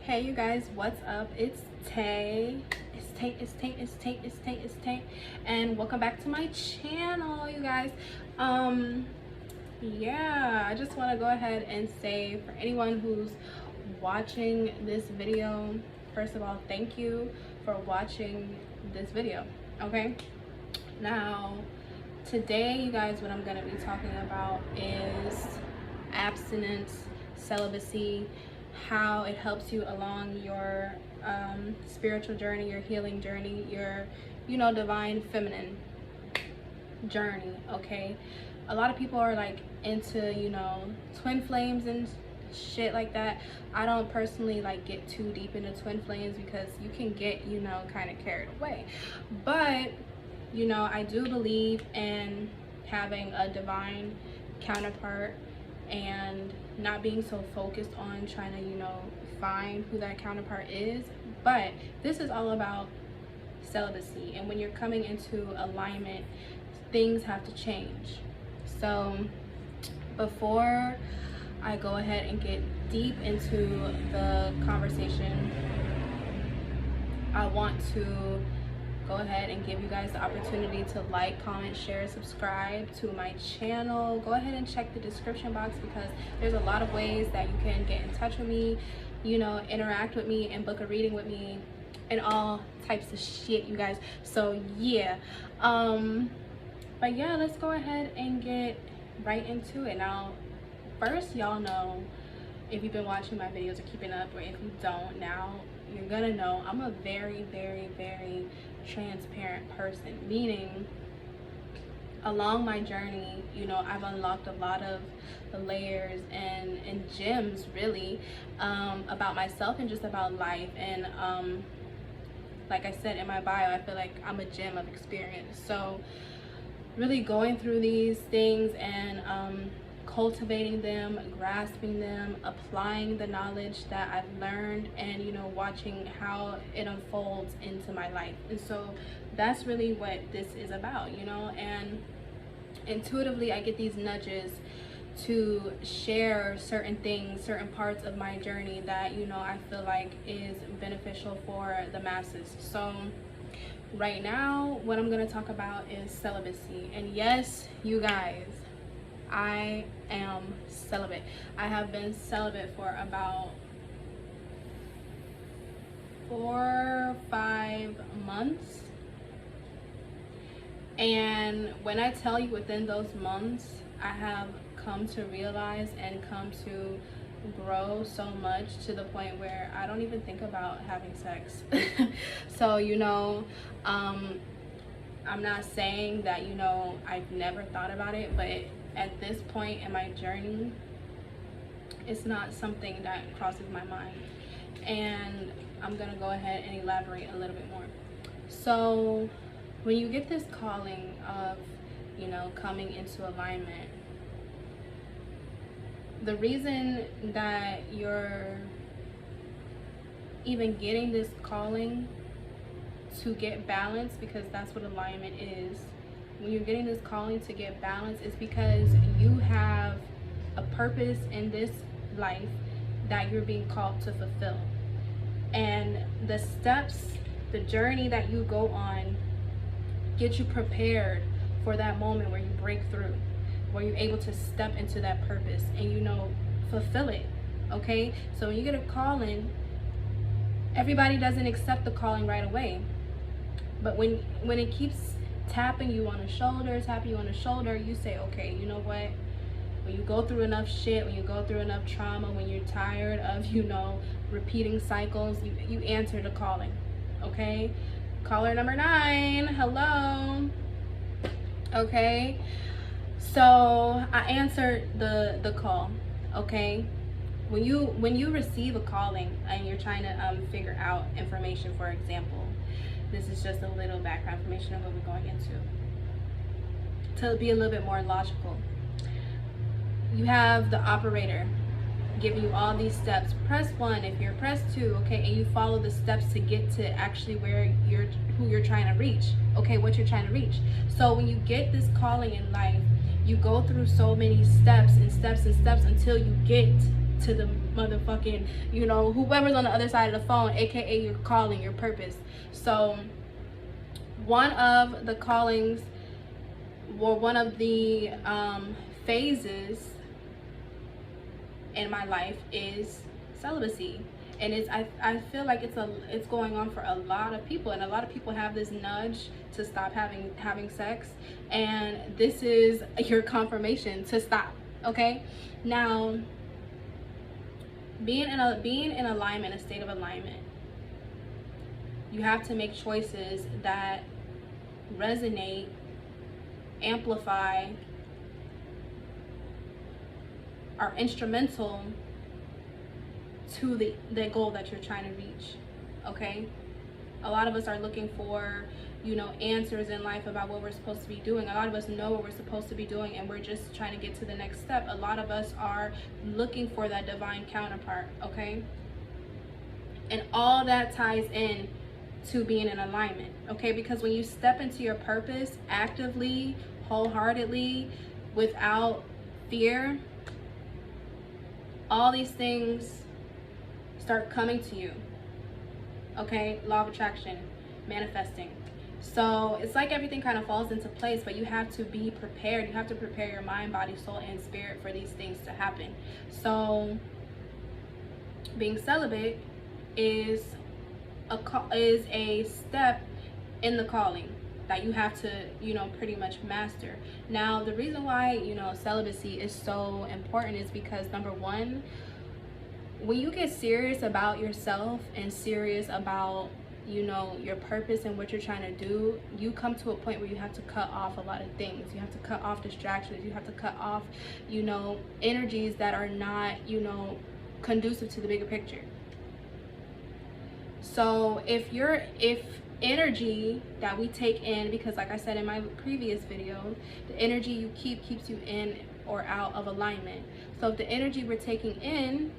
Hey you guys, what's up? It's Tay, and welcome back to my channel, you guys. Yeah, I just want to go ahead and say, for anyone who's watching this video, first of all, thank you for watching this video. Okay, now today, you guys, what I'm going to be talking about is abstinence, celibacy, how it helps you along your spiritual journey, your healing journey, your divine feminine journey. Okay, a lot of people are like into twin flames and shit like that. I don't personally like get too deep into twin flames because you can get kind of carried away, but I do believe in having a divine counterpart and not being so focused on trying to find who that counterpart is. But this is all about celibacy, and when you're coming into alignment, things have to change. So before I go ahead and get deep into the conversation, I want to go ahead and give you guys the opportunity to like, comment, share, subscribe to my channel. Go ahead and check the description box because there's a lot of ways that you can get in touch with me, interact with me and book a reading with me and all types of shit, you guys. So yeah, but yeah, let's go ahead and get right into it. Now first, y'all know, if you've been watching my videos or keeping up, or if you don't, now you're gonna know I'm a very, very, very transparent person, meaning along my journey, I've unlocked a lot of the layers and gems, really, about myself and just about life. And like I said in my bio, I feel like I'm a gem of experience. So really going through these things and cultivating them, grasping them, applying the knowledge that I've learned, and watching how it unfolds into my life. And so that's really what this is about, and intuitively I get these nudges to share certain things, certain parts of my journey that I feel like is beneficial for the masses. So right now what I'm going to talk about is celibacy. And yes, you guys, I am celibate. I have been celibate for about 4 or 5 months. And when I tell you, within those months, I have come to realize and come to grow so much to the point where I don't even think about having sex. So I'm not saying that I've never thought about it, but at this point in my journey, it's not something that crosses my mind. And I'm gonna go ahead and elaborate a little bit more. So when you get this calling of coming into alignment, the reason that you're even getting this calling to get balance, because that's what alignment is, when you're getting this calling to get balance, is because you have a purpose in this life that you're being called to fulfill. And the steps, the journey that you go on, get you prepared for that moment where you break through, where you're able to step into that purpose and fulfill it. Okay, so when you get a calling, everybody doesn't accept the calling right away, but when it keeps tapping you on the shoulder, you say, okay, you know what, when you go through enough shit, when you go through enough trauma, when you're tired of repeating cycles, you answer the calling. Okay, caller number 9, hello. Okay, so I answered the call. Okay, when you receive a calling and you're trying to figure out information, for example, this is just a little background information of what we're going into to be a little bit more logical. You have the operator giving you all these steps. Press 1 if you're, press 2, okay, and you follow the steps to get to actually who you're trying to reach, okay, what you're trying to reach. So when you get this calling in life, you go through so many steps and steps and steps until you get to the motherfucking, you know, whoever's on the other side of the phone, aka your calling, your purpose. So one of the callings, or one of the phases in my life is celibacy. And I feel like it's going on for a lot of people, and a lot of people have this nudge to stop having sex, and this is your confirmation to stop. Okay, now being in alignment, a state of alignment, you have to make choices that resonate, amplify, are instrumental to the goal that you're trying to reach. Okay, a lot of us are looking for, you know, answers in life about what we're supposed to be doing. A lot of us know what we're supposed to be doing, and we're just trying to get to the next step. A lot of us are looking for that divine counterpart. Okay, and all that ties in to being in alignment. Okay, because when you step into your purpose actively, wholeheartedly, without fear, all these things start coming to you. Okay, law of attraction, manifesting. So it's like everything kind of falls into place, but you have to be prepared. You have to prepare your mind, body, soul, and spirit for these things to happen. So being celibate is a step in the calling that you have to, you know, pretty much master. Now, the reason why, you know, celibacy is so important is because, number one, when you get serious about yourself and serious about, you know, your purpose and what you're trying to do, you come to a point where you have to cut off a lot of things. You have to cut off distractions. You have to cut off, you know, energies that are not, you know, conducive to the bigger picture. So if energy that we take in, because like I said in my previous video, the energy you keeps you in or out of alignment. So if the energy we're taking in,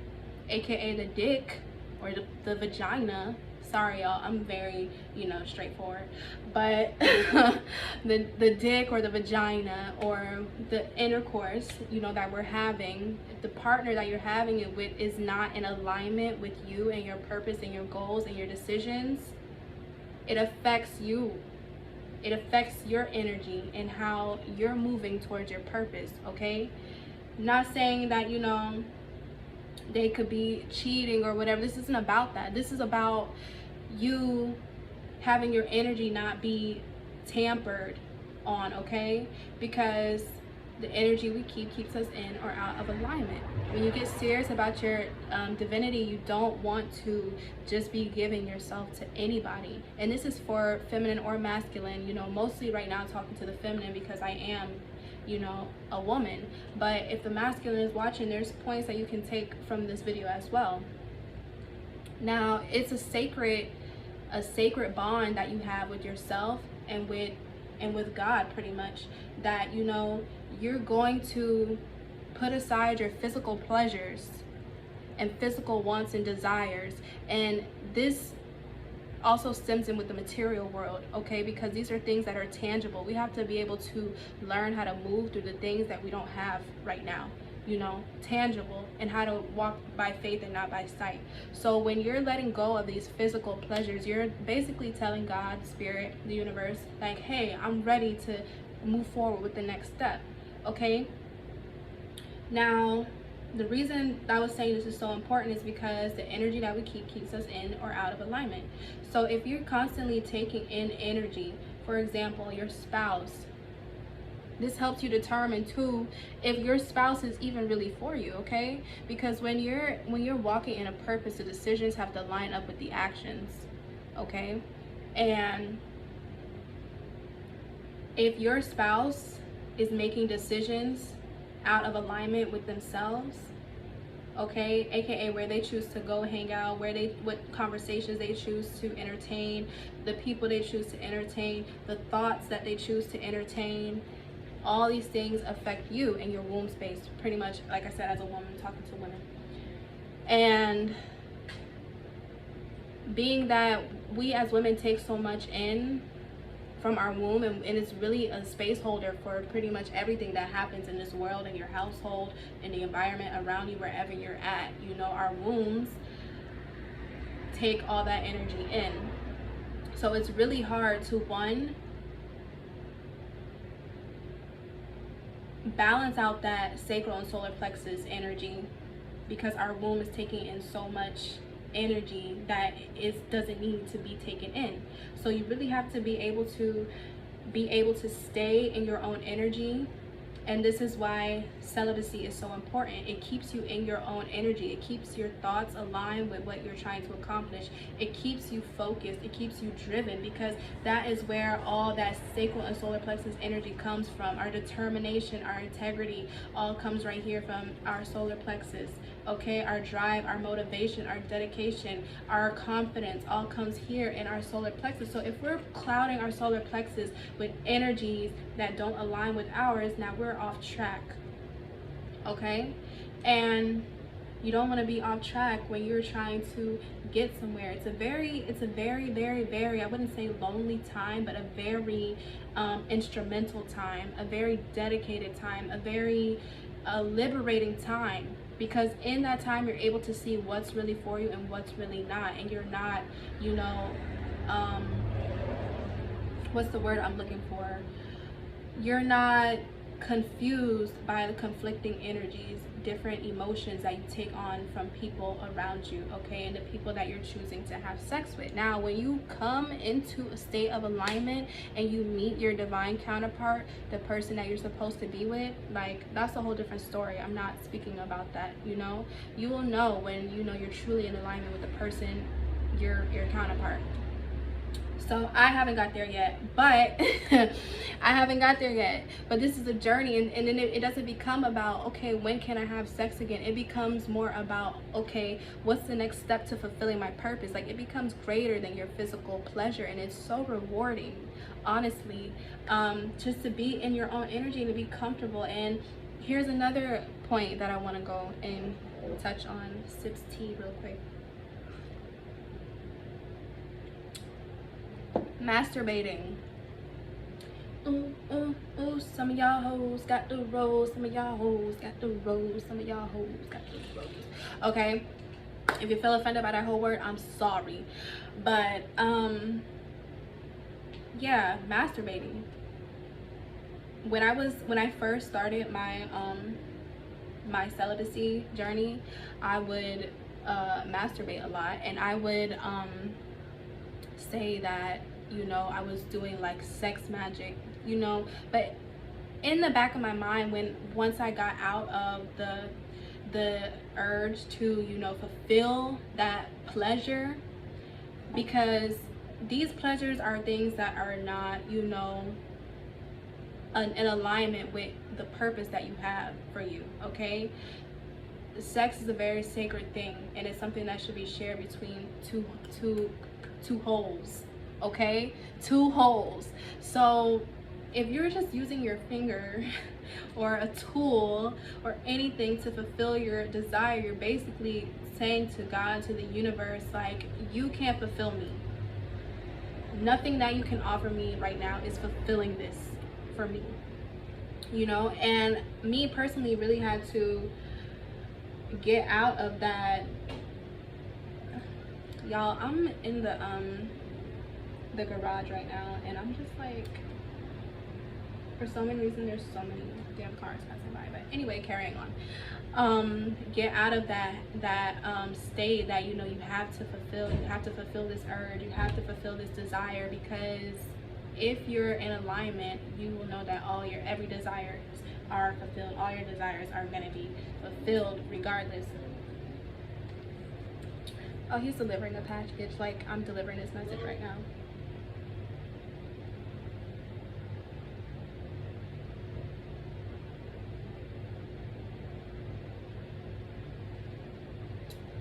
aka the dick or the vagina, sorry y'all, I'm very, you know, straightforward, but the dick or the vagina or the intercourse, you know, that we're having, if the partner that you're having it with is not in alignment with you and your purpose and your goals and your decisions, it affects you. It affects your energy and how you're moving towards your purpose. Okay, not saying that, you know, they could be cheating or whatever. This isn't about that. This is about you having your energy not be tampered on. Okay, because the energy we keeps us in or out of alignment. When you get serious about your divinity, you don't want to just be giving yourself to anybody. And this is for feminine or masculine, you know, mostly right now talking to the feminine because I am, you know, a woman. But if the masculine is watching, there's points that you can take from this video as well. Now, it's a sacred bond that you have with yourself and with God, pretty much, that, you know, you're going to put aside your physical pleasures and physical wants and desires. And this also stems in with the material world, okay, because these are things that are tangible. We have to be able to learn how to move through the things that we don't have right now, you know, tangible, and how to walk by faith and not by sight. So when you're letting go of these physical pleasures, you're basically telling God, spirit, the universe, like, hey, I'm ready to move forward with the next step. Okay, now the reason I was saying this is so important is because the energy that we keeps us in or out of alignment. So if you're constantly taking in energy, for example, your spouse, this helps you determine too if your spouse is even really for you. Okay, because when you're walking in a purpose, the decisions have to line up with the actions. Okay, and if your spouse is making decisions out of alignment with themselves, okay, aka where they choose to go hang out, what conversations they choose to entertain, the people they choose to entertain, the thoughts that they choose to entertain, all these things affect you and your womb space, pretty much, like I said, as a woman talking to women. And being that we as women take so much in from our womb, and it's really a space holder for pretty much everything that happens in this world, in your household, in the environment around you, wherever you're at. You know, our wombs take all that energy in. So it's really hard to, one, balance out that sacral and solar plexus energy, because our womb is taking in so much energy that it doesn't need to be taken in. So you really have to be able to stay in your own energy. And this is why celibacy is so important. It keeps you in your own energy. It keeps your thoughts aligned with what you're trying to accomplish. It keeps you focused. It keeps you driven, because that is where all that sacral and solar plexus energy comes from. Our determination, our integrity, all comes right here from our solar plexus. Okay, our drive, our motivation, our dedication, our confidence, all comes here in our solar plexus. So if we're clouding our solar plexus with energies that don't align with ours, now we're off track. Okay, and you don't want to be off track when you're trying to get somewhere. It's a very, I wouldn't say lonely time, but a very instrumental time, a very dedicated time, a very liberating time. Because in that time, you're able to see what's really for you and what's really not. And you're not, you know, what's the word I'm looking for? You're not confused by the conflicting energies, different emotions that you take on from people around you, okay, and the people that you're choosing to have sex with. Now, when you come into a state of alignment and you meet your divine counterpart, the person that you're supposed to be with, like, that's a whole different story. I'm not speaking about that, you know. You will know when, you know, you're truly in alignment with the person, your counterpart. So I haven't got there yet, but but this is a journey, and then it doesn't become about, okay, when can I have sex again? It becomes more about, okay, what's the next step to fulfilling my purpose? Like, it becomes greater than your physical pleasure, and it's so rewarding, honestly, just to be in your own energy and to be comfortable. And here's another point that I want to go and touch on. Sips tea real quick. Masturbating. Ooh, ooh, ooh, some of y'all hoes got the rolls, some of y'all hoes got the rolls, some of y'all hoes got the rolls. Okay, if you feel offended by that whole word, I'm sorry. But yeah, masturbating. When I first started my my celibacy journey, I would masturbate a lot, and I would say that, you know, I was doing like sex magic, you know. But in the back of my mind, once I got out of the urge to, you know, fulfill that pleasure, because these pleasures are things that are not, you know, in alignment with the purpose that you have for you, okay? Sex is a very sacred thing, and it's something that should be shared between two holes, okay? Two holes. So if you're just using your finger or a tool or anything to fulfill your desire, you're basically saying to God, to the universe, like, you can't fulfill me. Nothing that you can offer me right now is fulfilling this for me, you know. And me personally really had to get out of that. Y'all, I'm in the garage right now, and I'm just like, for some reason there's so many damn cars passing by. But anyway, carrying on. Get out of that state that, you know, you have to fulfill this urge, you have to fulfill this desire, because if you're in alignment, you will know that every desires are fulfilled. All your desires are going to be fulfilled regardless. Oh, he's delivering a package like I'm delivering this message right now.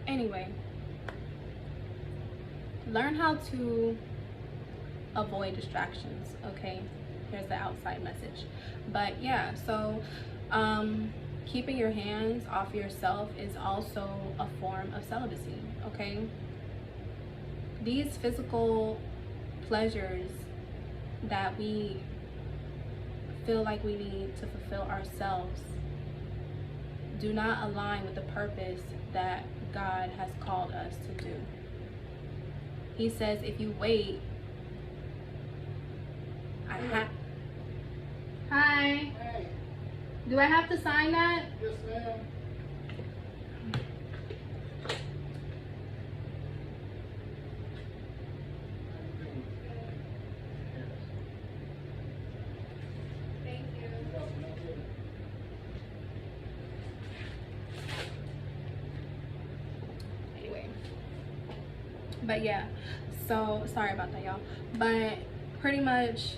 Anyway, learn how to avoid distractions, okay? Here's the outside message. But yeah, so keeping your hands off yourself is also a form of celibacy, okay? These physical pleasures that we feel like we need to fulfill ourselves do not align with the purpose that God has called us to do. He says, if you wait, Hi. Hey. Do I have to sign that? Yes, ma'am. Thank you. Anyway, but yeah, so sorry about that, y'all. But pretty much,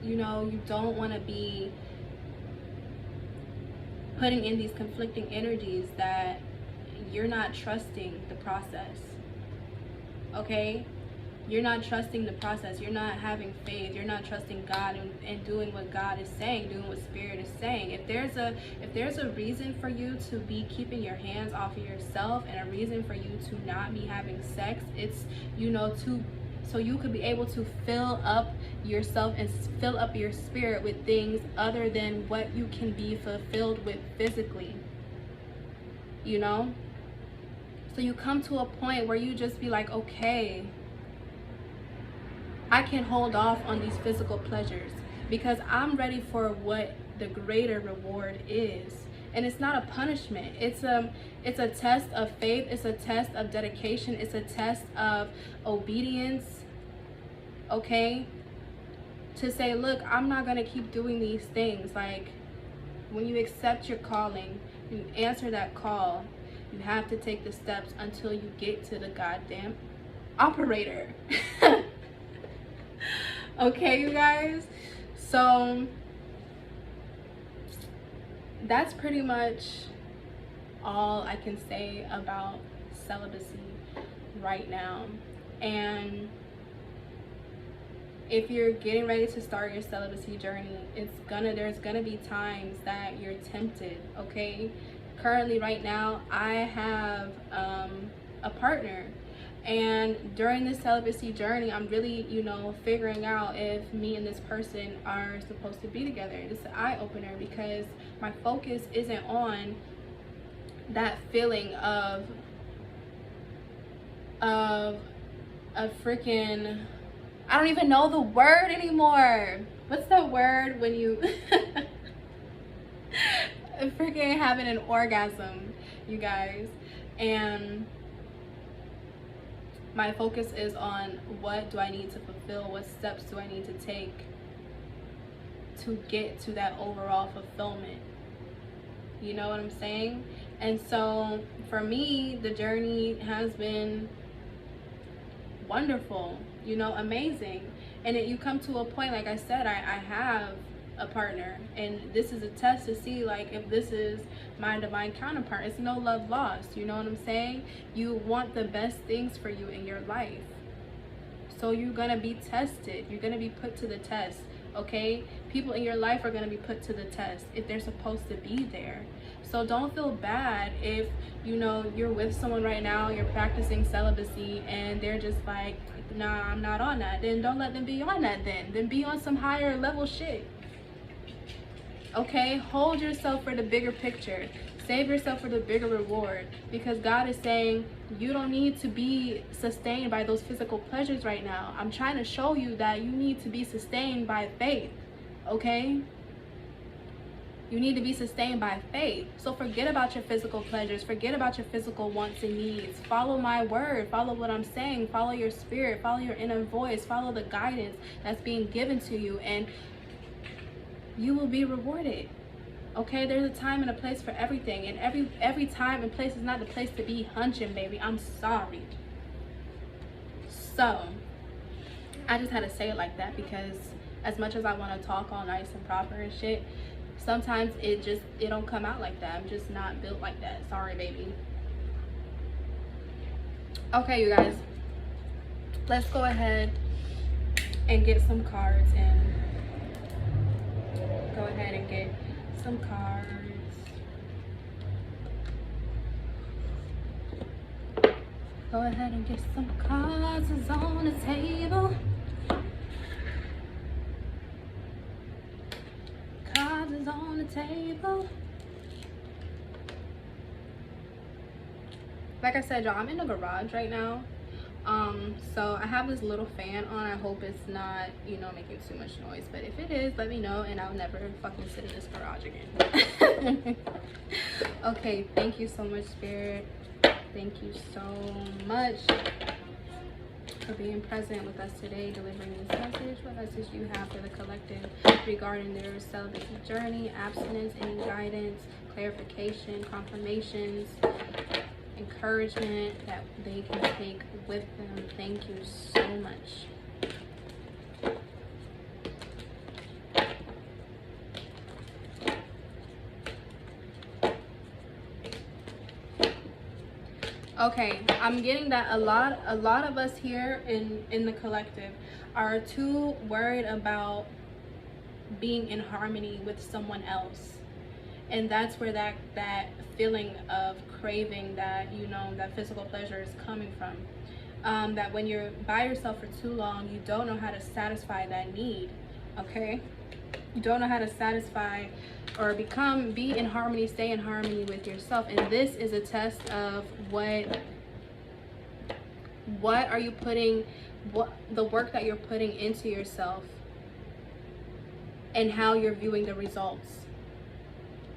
you know, you don't want to be putting in these conflicting energies that you're not trusting the process. Okay? You're not trusting the process. You're not having faith. You're not trusting God and doing what God is saying, doing what Spirit is saying. If there's a reason for you to be keeping your hands off of yourself, and a reason for you to not be having sex, it's, you know, so you could be able to fill up yourself and fill up your spirit with things other than what you can be fulfilled with physically, you know. So you come to a point where you just be like, okay, I can hold off on these physical pleasures because I'm ready for what the greater reward is. And it's not a punishment. It's a test of faith. It's a test of dedication. It's a test of obedience. Okay? To say, look, I'm not going to keep doing these things. Like, when you accept your calling, you answer that call, you have to take the steps until you get to the goddamn operator. Okay, you guys? So that's pretty much all I can say about celibacy right now. And if you're getting ready to start your celibacy journey, there's gonna be times that you're tempted. Okay, currently right now I have a partner, and during this celibacy journey I'm really, you know, figuring out if me and this person are supposed to be together. It's an eye-opener because my focus isn't on that feeling of a freaking, I don't even know the word anymore. What's that word when you freaking having an orgasm, you guys? And my focus is on what do I need to fulfill, what steps do I need to take to get to that overall fulfillment. You know what I'm saying? And so for me, the journey has been wonderful, you know, amazing. And you come to a point, like I said, I have a partner, and this is a test to see like if this is my divine counterpart. It's no love lost, you know what I'm saying? You want the best things for you in your life, so you're gonna be tested, you're gonna be put to the test. Okay, people in your life are gonna be put to the test if they're supposed to be there. So don't feel bad if, you know, you're with someone right now, you're practicing celibacy, and they're just like, nah, I'm not on that. Then don't let them be on that. Then be on some higher level shit. Okay, hold yourself for the bigger picture. Save yourself for the bigger reward, because God is saying you don't need to be sustained by those physical pleasures right now. I'm trying to show you that you need to be sustained by faith. Okay, you need to be sustained by faith. So forget about your physical pleasures, forget about your physical wants and needs. Follow my word, follow what I'm saying, follow your spirit, follow your inner voice, follow the guidance that's being given to you, and you will be rewarded. Okay, there's a time and a place for everything, and every time and place is not the place to be hunching, baby. I'm sorry. So I just had to say it like that, because as much as I want to talk all nice and proper and shit, sometimes it don't come out like that. I'm just not built like that. Sorry, baby. Okay, you guys, let's go ahead and get some cards and go ahead and get some cards. Go ahead and get some cards on the table. on the table. Like I said, y'all, I'm in the garage right now. So I have this little fan on. I hope it's not, you know, making too much noise, but if it is, let me know and I'll never fucking sit in this garage again. Okay, thank you so much, Spirit. Thank you so much for being present with us today, delivering this message. What message you have for the collective regarding their celibacy journey, abstinence, any guidance, clarification, confirmations, encouragement that they can take with them. Thank you so much. Okay, I'm getting that a lot of us here in the collective are too worried about being in harmony with someone else. And that's where that feeling of craving, that, you know, that physical pleasure is coming from. That when you're by yourself for too long, you don't know how to satisfy that need. Okay, you don't know how to satisfy or be in harmony, stay in harmony with yourself. And this is a test of what are you putting, what the work that you're putting into yourself, and how you're viewing the results.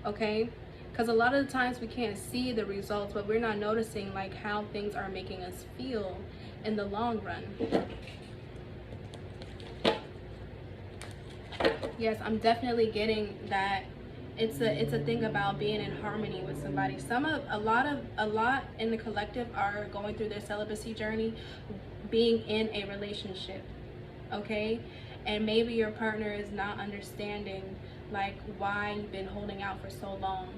Okay, because a lot of the times we can't see the results, but we're not noticing like how things are making us feel in the long run. Yes, I'm definitely getting that. It's a thing about being in harmony with somebody. A lot in the collective are going through their celibacy journey being in a relationship. Okay, and maybe your partner is not understanding like why you've been holding out for so long.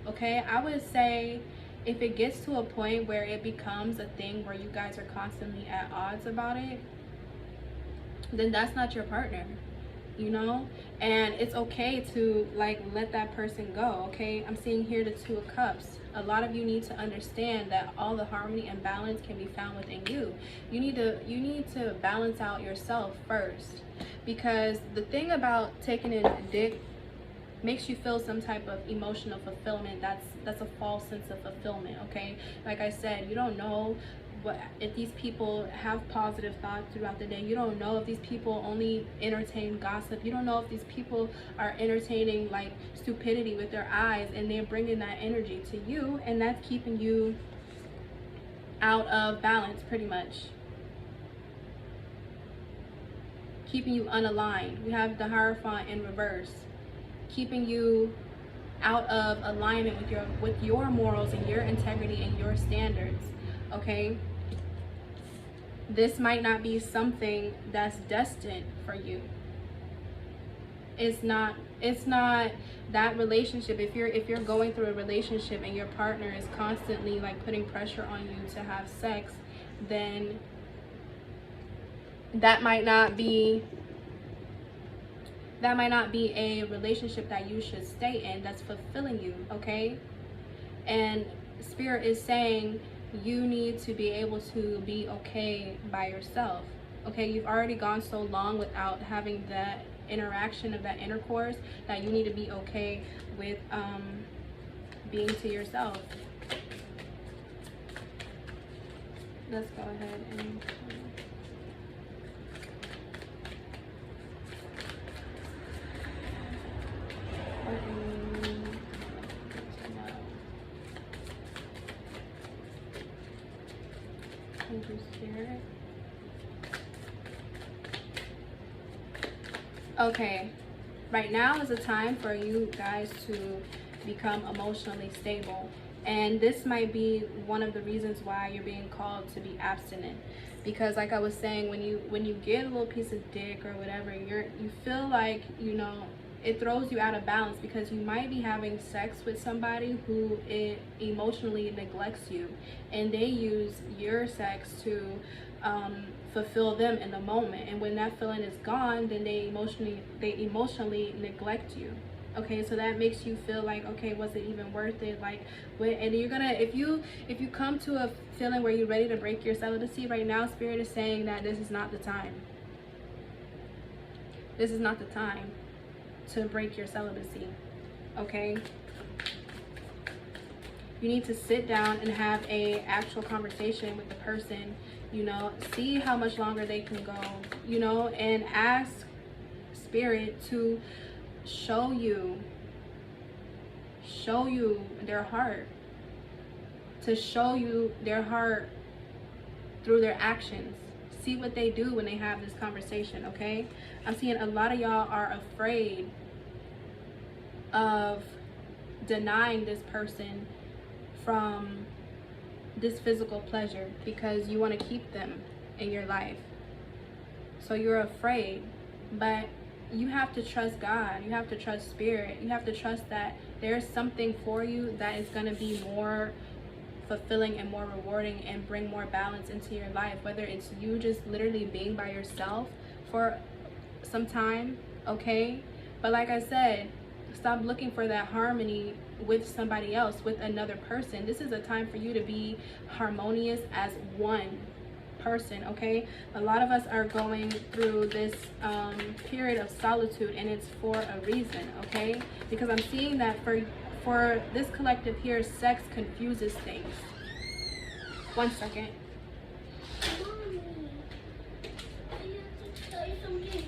Okay, I would say if it gets to a point where it becomes a thing where you guys are constantly at odds about it, then that's not your partner, you know. And it's okay to like let that person go. Okay, I'm seeing here the Two of Cups. A lot of you need to understand that all the harmony and balance can be found within you. You need to balance out yourself first, because the thing about taking in dick makes you feel some type of emotional fulfillment. That's a false sense of fulfillment. Okay, like I said, you don't know if these people have positive thoughts throughout the day. You don't know if these people only entertain gossip. You don't know if these people are entertaining like stupidity with their eyes, and they're bringing that energy to you, and that's keeping you out of balance, pretty much keeping you unaligned. We have the Hierophant in reverse, keeping you out of alignment with your morals and your integrity and your standards. Okay, this might not be something that's destined for you. It's not that relationship. If you're going through a relationship and your partner is constantly like putting pressure on you to have sex, then that might not be a relationship that you should stay in, that's fulfilling you. Okay, and Spirit is saying you need to be able to be okay by yourself. Okay, you've already gone so long without having that interaction of that intercourse that you need to be okay with being to yourself. Let's go ahead and thank you, Spirit. Okay, right now is a time for you guys to become emotionally stable, and this might be one of the reasons why you're being called to be abstinent. Because like I was saying, when you get a little piece of dick or whatever, you feel like, you know, it throws you out of balance, because you might be having sex with somebody who emotionally neglects you, and they use your sex to fulfill them in the moment. And when that feeling is gone, then they emotionally neglect you. Okay, so that makes you feel like, okay, was it even worth it? Like, and you're gonna, if you come to a feeling where you're ready to break your celibacy right now, Spirit is saying that this is not the time. This is not the time to break your celibacy. okay? You need to sit down and have a actual conversation with the person, you know, see how much longer they can go, you know, and ask spirit to show you their heart, to show you their heart through their actions. See what they do when they have this conversation, okay? I'm seeing a lot of y'all are afraid of denying this person from this physical pleasure because you want to keep them in your life. So you're afraid, but you have to trust God. You have to trust spirit. You have to trust that there's something for you that is going to be more fulfilling and more rewarding and bring more balance into your life, whether it's you just literally being by yourself for some time, okay? But like I said, stop looking for that harmony with somebody else, with another person. This is a time for you to be harmonious as one person, okay? A lot of us are going through this period of solitude, and it's for a reason, okay? Because I'm seeing that for this collective here, sex confuses things. 1 second. Mommy, I have to tell you something.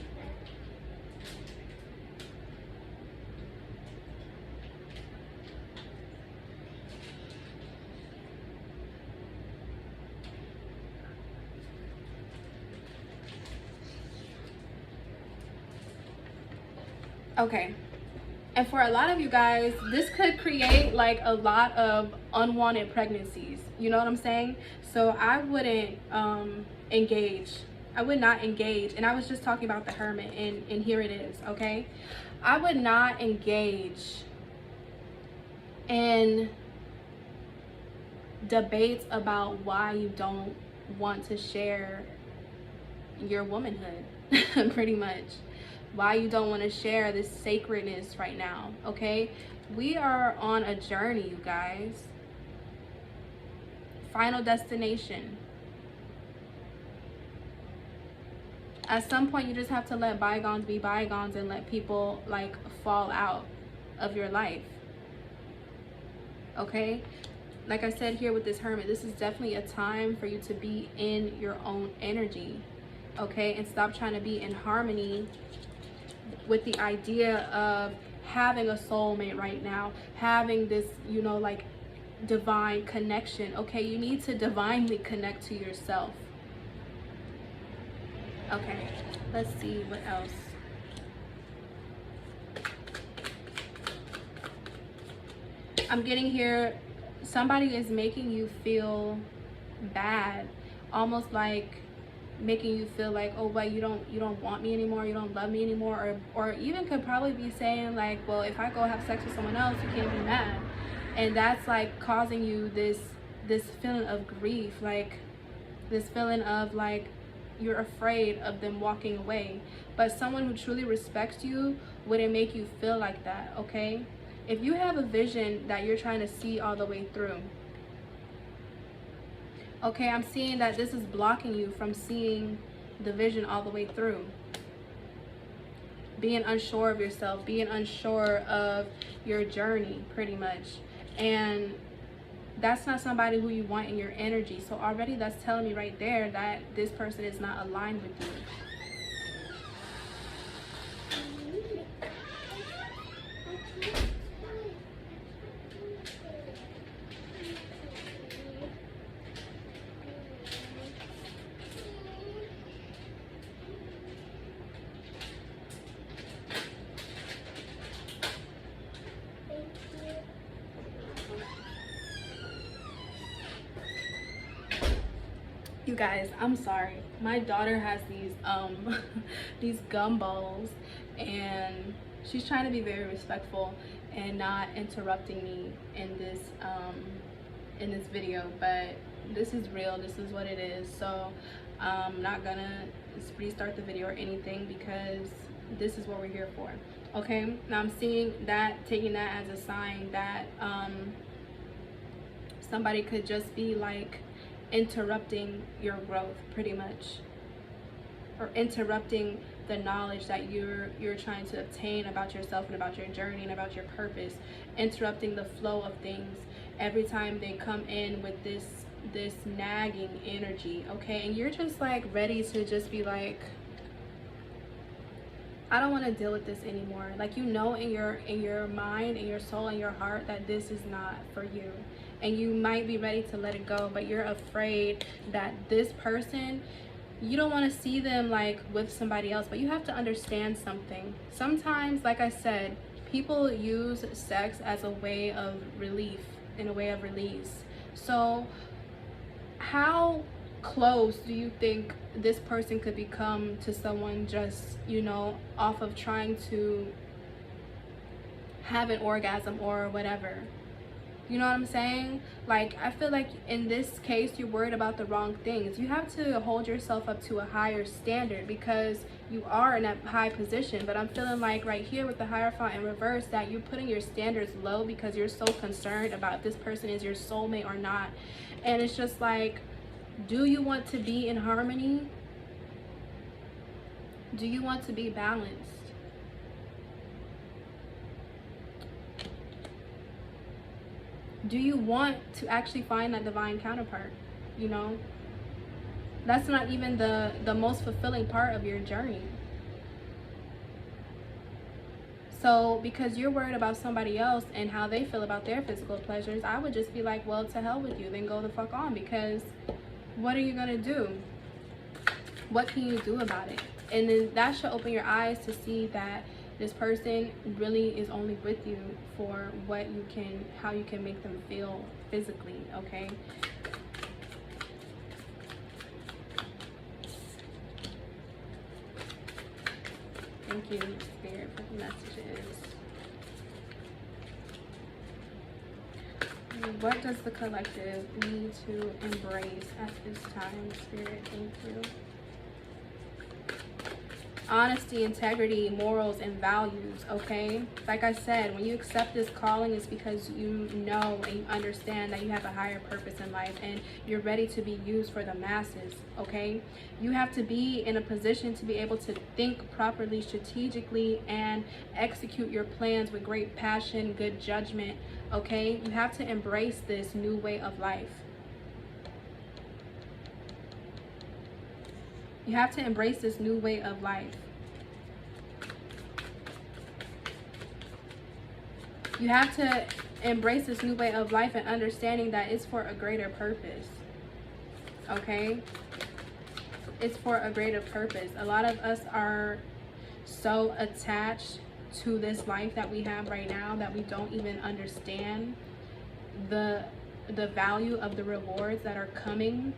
Okay. And for a lot of you guys, this could create like a lot of unwanted pregnancies. You know what I'm saying? So I wouldn't engage. I would not engage. And I was just talking about the hermit, and here it is, okay? I would not engage in debates about why you don't want to share your womanhood, pretty much. Why you don't want to share this sacredness right now, okay? We are on a journey, you guys. Final destination. At some point, you just have to let bygones be bygones and let people like fall out of your life, okay? Like I said here with this hermit, this is definitely a time for you to be in your own energy, okay? And stop trying to be in harmony with the idea of having a soulmate right now, having this, you know, like divine connection, okay? You need to divinely connect to yourself. Okay, let's see what else. I'm getting here, somebody is making you feel bad, almost like making you feel like, oh, but you don't want me anymore, you don't love me anymore, or even could probably be saying like, well, if I go have sex with someone else, you can't be mad. And that's like causing you this feeling of grief, like this feeling of like you're afraid of them walking away. But someone who truly respects you wouldn't make you feel like that, okay? If you have a vision that you're trying to see all the way through, okay, I'm seeing that this is blocking you from seeing the vision all the way through. Being unsure of yourself, being unsure of your journey, pretty much. And that's not somebody who you want in your energy. So already that's telling me right there that this person is not aligned with you. You guys, I'm sorry. My daughter has these these gumballs, and she's trying to be very respectful and not interrupting me in this video, but this is real. This is what it is. So I'm not gonna restart the video or anything because this is what we're here for. Okay, now I'm seeing that, taking that as a sign that somebody could just be like interrupting your growth, pretty much, or interrupting the knowledge that you're trying to obtain about yourself and about your journey and about your purpose, interrupting the flow of things every time they come in with this nagging energy, okay? And you're just like ready to just be like, I don't want to deal with this anymore. Like, you know, in your mind, in your soul, in your heart, that this is not for you, and you might be ready to let it go, but you're afraid that this person, you don't want to see them like with somebody else. But you have to understand something. Sometimes, like I said, people use sex as a way of relief, in a way of release. So how close do you think this person could become to someone just, you know, off of trying to have an orgasm or whatever? You know what I'm saying? Like, I feel like in this case, you're worried about the wrong things. You have to hold yourself up to a higher standard, because you are in a high position. But I'm feeling like right here with the Hierophant in reverse, that you're putting your standards low because you're so concerned about if this person is your soulmate or not. And it's just like, do you want to be in harmony? Do you want to be balanced? Do you want to actually find that divine counterpart? You know, that's not even the most fulfilling part of your journey. So because you're worried about somebody else and how they feel about their physical pleasures, I would just be like, well, to hell with you, then go the fuck on. Because what are you gonna do? What can you do about it? And then that should open your eyes to see that this person really is only with you for what you can, how you can make them feel physically, okay? Thank you, Spirit, for the messages. What does the collective need to embrace at this time, Spirit? Thank you. Honesty, integrity, morals, and values, okay? Like I said, when you accept this calling, it's because you know and you understand that you have a higher purpose in life and you're ready to be used for the masses, okay? You have to be in a position to be able to think properly, strategically, and execute your plans with great passion, good judgment, okay? You have to embrace this new way of life. You have to embrace this new way of life. You have to embrace this new way of life and understanding that it's for a greater purpose. Okay? It's for a greater purpose. A lot of us are so attached to this life that we have right now that we don't even understand the value of the rewards that are coming,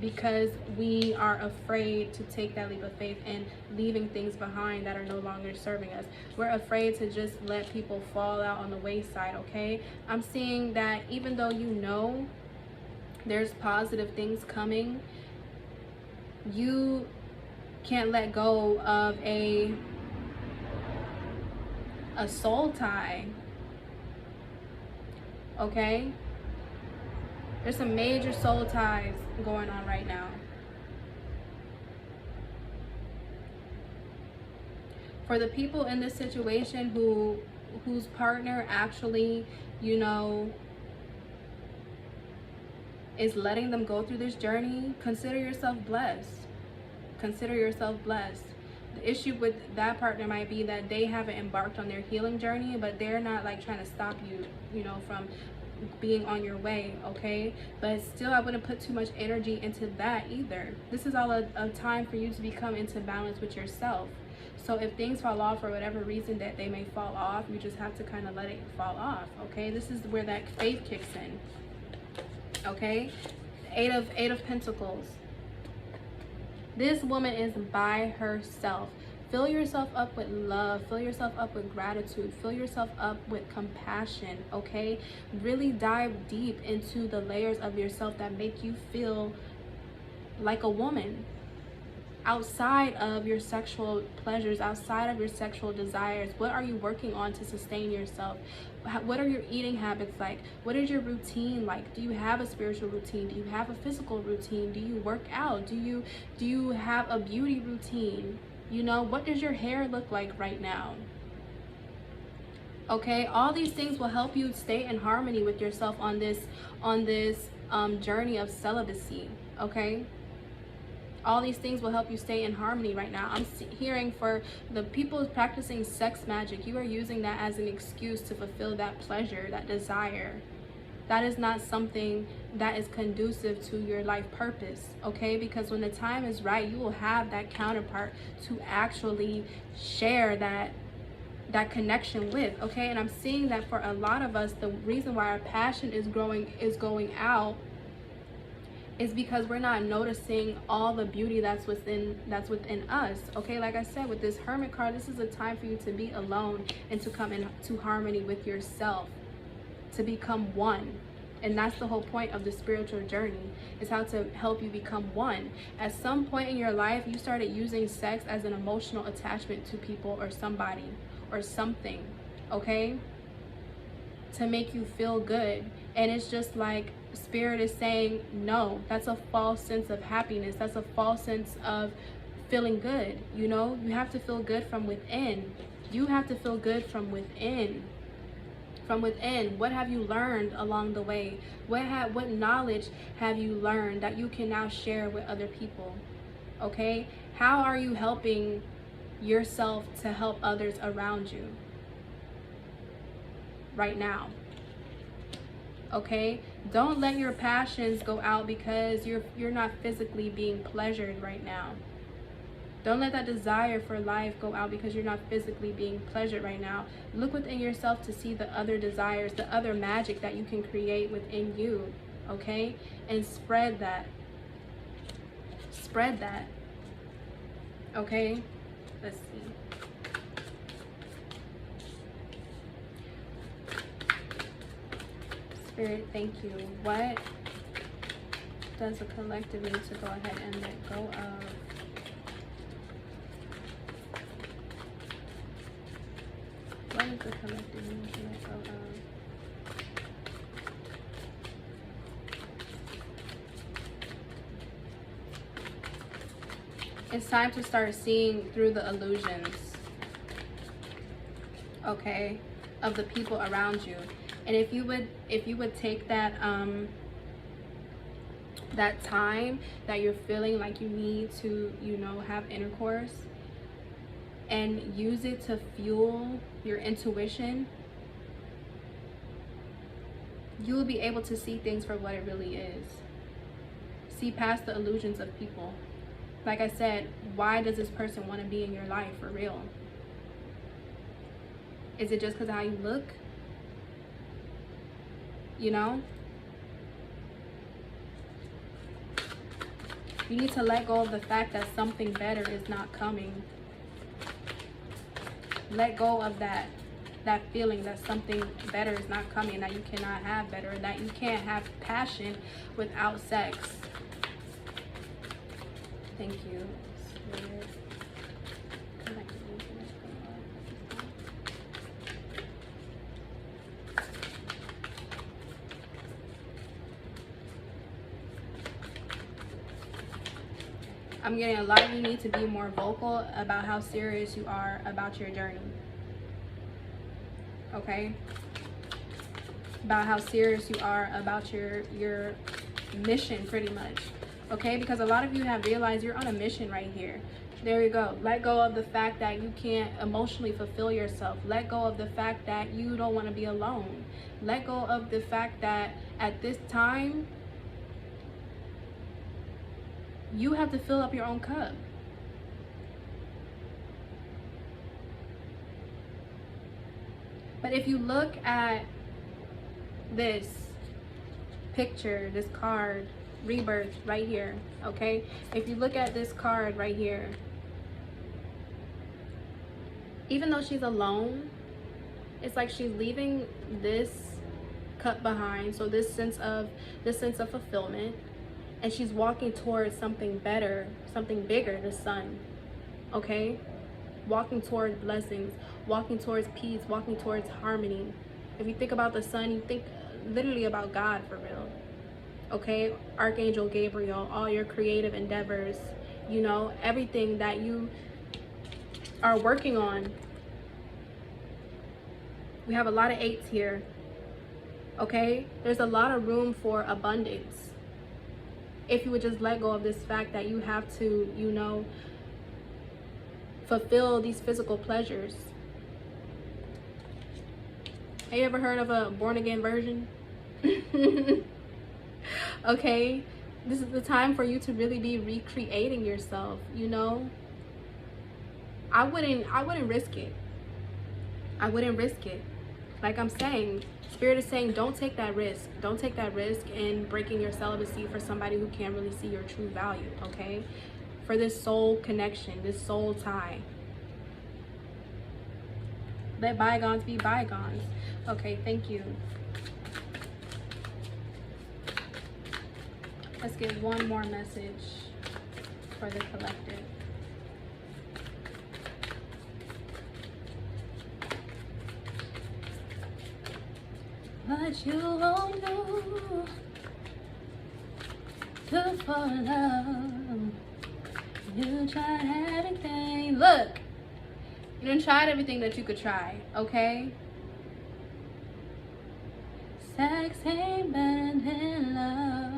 because we are afraid to take that leap of faith and leaving things behind that are no longer serving us. We're afraid to just let people fall out on the wayside, okay? I'm seeing that even though you know there's positive things coming, you can't let go of a soul tie, okay? There's some major soul ties going on right now. For the people in this situation whose partner actually, you know, is letting them go through this journey, consider yourself blessed. Consider yourself blessed. The issue with that partner might be that they haven't embarked on their healing journey, but they're not like trying to stop you, you know, from being on your way, okay? But still, I wouldn't put too much energy into that either. This is all a time for you to become into balance with yourself. So if things fall off for whatever reason that they may fall off, you just have to kind of let it fall off, okay? This is where that faith kicks in, okay? Eight of Pentacles. This woman is by herself. Fill yourself up with love. Fill yourself up with gratitude. Fill yourself up with compassion, okay? Really dive deep into the layers of yourself that make you feel like a woman. Outside of your sexual pleasures, outside of your sexual desires, what are you working on to sustain yourself? What are your eating habits like? What is your routine like? Do you have a spiritual routine? Do you have a physical routine? Do you work out? Do you have a beauty routine? You know, what does your hair look like right now? Okay, all these things will help you stay in harmony with yourself on this journey of celibacy. Okay, all these things will help you stay in harmony right now. I'm hearing for the people practicing sex magic, you are using that as an excuse to fulfill that pleasure, that desire. That is not something that is conducive to your life purpose, okay? Because when the time is right, you will have that counterpart to actually share that connection with, okay? And I'm seeing that for a lot of us, the reason why our passion is going out is because we're not noticing all the beauty that's within us, okay? Like I said, with this Hermit card, this is a time for you to be alone and to come into harmony with yourself, to become one. And that's the whole point of the spiritual journey, is how to help you become one. At some point in your life, you started using sex as an emotional attachment to people or somebody or something, okay, to make you feel good. And it's just like Spirit is saying, no, that's a false sense of happiness. That's a false sense of feeling good. You know, you have to feel good from within. You have to feel good from within. From within. What have you learned along the way? What knowledge have you learned that you can now share with other people? Okay, how are you helping yourself to help others around you right now? Okay, don't let your passions go out because you're not physically being pleasured right now. Don't let that desire for life go out because you're not physically being pleasured right now. Look within yourself to see the other desires, the other magic that you can create within you, okay? And spread that. Spread that. Okay? Let's see. Spirit, thank you. What does the collective need to go ahead and let go of? What is the collective need to let go of? It's time to start seeing through the illusions, okay, of the people around you. And if you would take that that time that you're feeling like you need to, you know, have intercourse, and use it to fuel your intuition, you will be able to see things for what it really is. See past the illusions of people. Like I said, why does this person want to be in your life for real? Is it just because of how you look? You know? You need to let go of the fact that something better is not coming. Let go of that feeling that something better is not coming, that you cannot have better, that you can't have passion without sex. Thank you, Spirit. I'm getting a lot of you need to be more vocal about how serious you are about your journey. Okay? About how serious you are about your mission, pretty much. Okay? Because a lot of you have realized you're on a mission right here. There you go. Let go of the fact that you can't emotionally fulfill yourself. Let go of the fact that you don't want to be alone. Let go of the fact that at this time, you have to fill up your own cup. But if you look at this picture, this card, rebirth right here, okay? If you look at this card right here, even though she's alone, it's like she's leaving this cup behind, so this sense of fulfillment, and she's walking towards something better, something bigger, the sun, okay? Walking towards blessings, walking towards peace, walking towards harmony. If you think about the sun, you think literally about God for real, okay? Archangel Gabriel, all your creative endeavors, you know, everything that you are working on. We have a lot of 8s here. Okay, there's a lot of room for abundance if you would just let go of this fact that you have to, you know, fulfill these physical pleasures. Have you ever heard of a born-again virgin? Okay, this is the time for you to really be recreating yourself, you know. I wouldn't risk it. I wouldn't risk it. Like I'm saying, Spirit is saying, don't take that risk. Don't take that risk in breaking your celibacy for somebody who can't really see your true value, okay? For this soul connection, this soul tie. Let bygones be bygones. Okay, thank you. Let's get one more message for the collective. But you won't do to fall in love. You tried everything. Look, you done tried everything that you could try, okay? Sex ain't better than love.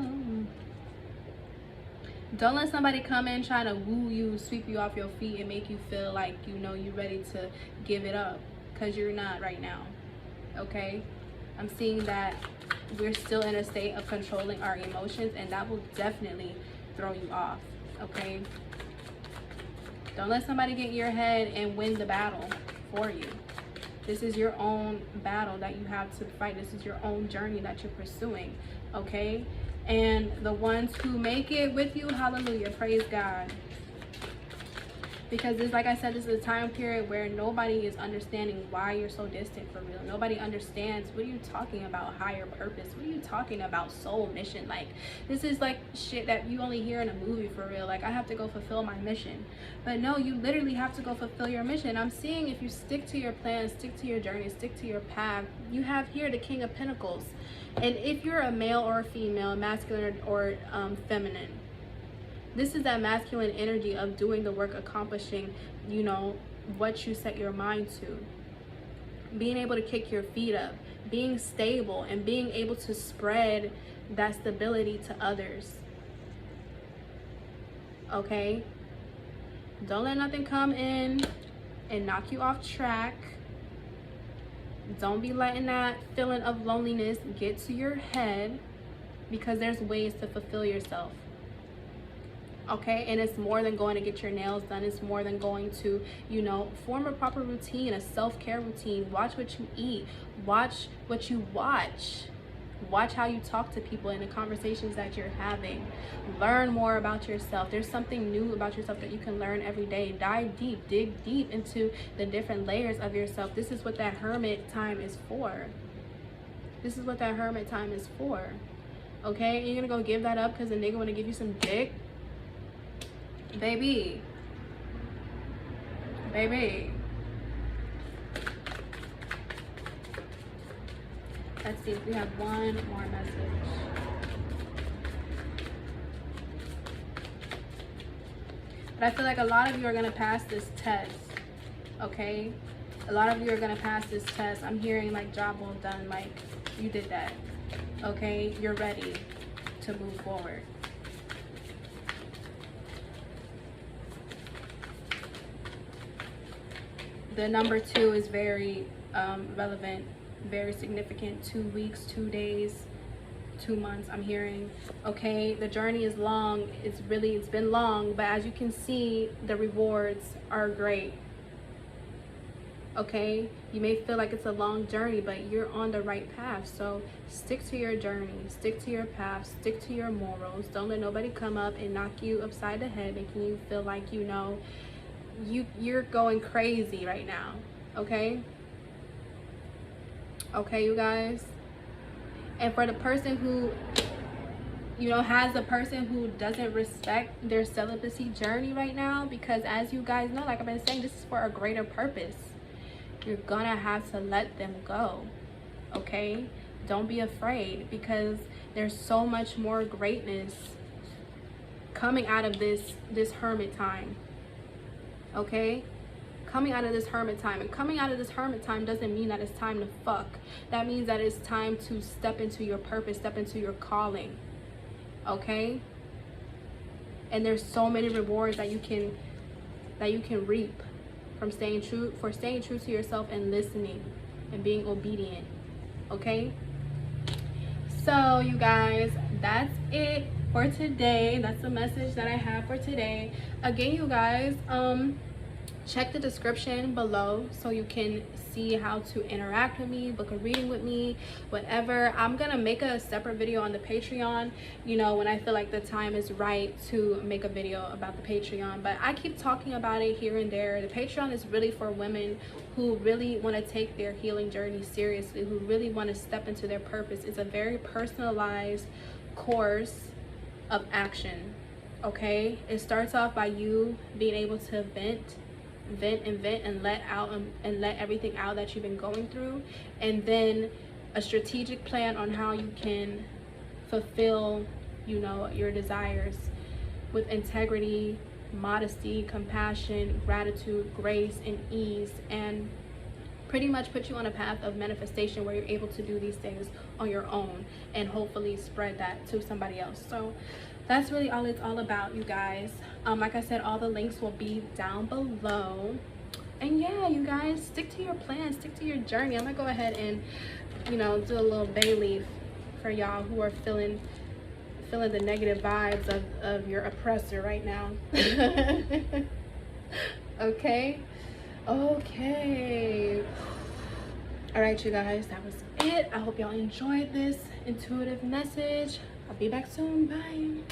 Don't let somebody come in trying to woo you, sweep you off your feet, and make you feel like, you know, you're ready to give it up, because you're not right now, okay? I'm seeing that we're still in a state of controlling our emotions, and that will definitely throw you off, okay? Don't let somebody get in your head and win the battle for you. This is your own battle that you have to fight. This is your own journey that you're pursuing, okay? And the ones who make it with you, hallelujah, praise God. Because this, like I said, this is a time period where nobody is understanding why you're so distant for real. Nobody understands, what are you talking about, higher purpose? What are you talking about, soul mission? Like, this is like shit that you only hear in a movie for real. Like, I have to go fulfill my mission. But no, you literally have to go fulfill your mission. I'm seeing if you stick to your plan, stick to your journey, stick to your path, you have here the King of Pentacles. And if you're a male or a female, masculine or feminine, this is that masculine energy of doing the work, accomplishing, you know, what you set your mind to. Being able to kick your feet up, being stable, and being able to spread that stability to others. Okay? Don't let nothing come in and knock you off track. Don't be letting that feeling of loneliness get to your head, because there's ways to fulfill yourself. Okay, and it's more than going to get your nails done. It's more than going to, you know, form a proper routine, a self-care routine. Watch what you eat. Watch what you watch. Watch how you talk to people in the conversations that you're having. Learn more about yourself. There's something new about yourself that you can learn every day. Dive deep, dig deep into the different layers of yourself. This is what that hermit time is for. This is what that hermit time is for. Okay, and you're gonna go give that up because the nigga want to give you some dick? Baby. Let's see if we have one more message. But I feel like a lot of you are going to pass this test, okay? A lot of you are going to pass this test. I'm hearing like job well done, like you did that, okay? You're ready to move forward. The number 2 is very relevant, very significant. 2 weeks, 2 days, 2 months, I'm hearing. Okay, the journey is long. It's been long, but as you can see, the rewards are great. Okay, you may feel like it's a long journey, but you're on the right path. So stick to your journey, stick to your path, stick to your morals. Don't let nobody come up and knock you upside the head, making you feel like, you know, you're going crazy right now. Okay, you guys. And for the person who, you know, has a person who doesn't respect their celibacy journey right now, because as you guys know, like I've been saying, this is for a greater purpose. You're gonna have to let them go. Okay, don't be afraid, because there's so much more greatness coming out of this hermit time. Okay, coming out of this hermit time. And coming out of this hermit time doesn't mean that it's time to fuck. That means that it's time to step into your purpose, step into your calling. Okay? And there's so many rewards that you can reap from staying true to yourself and listening and being obedient. Okay? So you guys, that's it for today. That's the message that I have for today. Again, you guys, check the description below so you can see how to interact with me, book a reading with me, whatever. I'm gonna make a separate video on the Patreon, you know, when I feel like the time is right to make a video about the Patreon. But I keep talking about it here and there. The Patreon is really for women who really want to take their healing journey seriously, who really want to step into their purpose. It's a very personalized course of action. Okay, it starts off by you being able to vent and let out and let everything out that you've been going through, and then a strategic plan on how you can fulfill, you know, your desires with integrity, modesty, compassion, gratitude, grace, and ease, and pretty much put you on a path of manifestation where you're able to do these things on your own and hopefully spread that to somebody else. So that's really all it's all about, you guys. Like I said, all the links will be down below. And yeah, you guys, stick to your plan, stick to your journey. I'm gonna go ahead and, you know, do a little bay leaf for y'all who are feeling the negative vibes of your oppressor right now. Okay, all right, you guys, that was it. I hope y'all enjoyed this intuitive message. I'll be back soon. Bye.